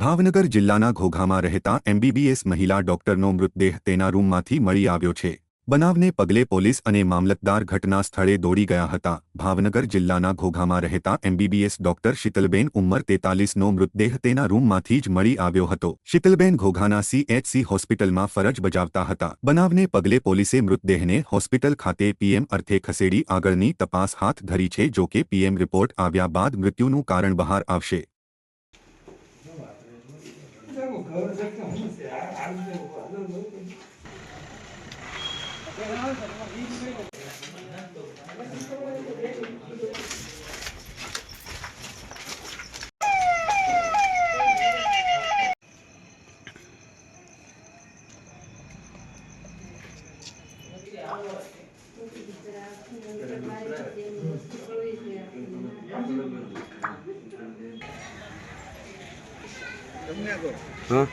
ભાવનગર જિલ્લાના ઘોઘામાં રહેતા એમબીબીએસ મહિલા ડોક્ટરનો મૃતદેહ તેના રૂમમાંથી મળી આવ્યો છે। બનાવને પગલે પોલીસ અને મામલતદાર ઘટના સ્થળે દોડી ગયા હતા। ભાવનગર જિલ્લાના ઘોઘામાં રહેતા એમબીબીએસ ડોક્ટર શીતલબેન ઉંમર 43નો મૃતદેહ તેના રૂમમાંથી જ મળી આવ્યો હતો। શીતલબેન ઘોઘાના સીએચસી હોસ્પિટલમાં ફરજ બજાવતા હતા। બનાવને પગલે પોલીસે મૃતદેહને હોસ્પિટલ ખાતે પીએમ અર્થે ખસેડી આગળની તપાસ હાથ ધરી છે। જો કે પીએમ રિપોર્ટ આવ્યા બાદ મૃત્યુનું કારણ બહાર આવશે। हाँ।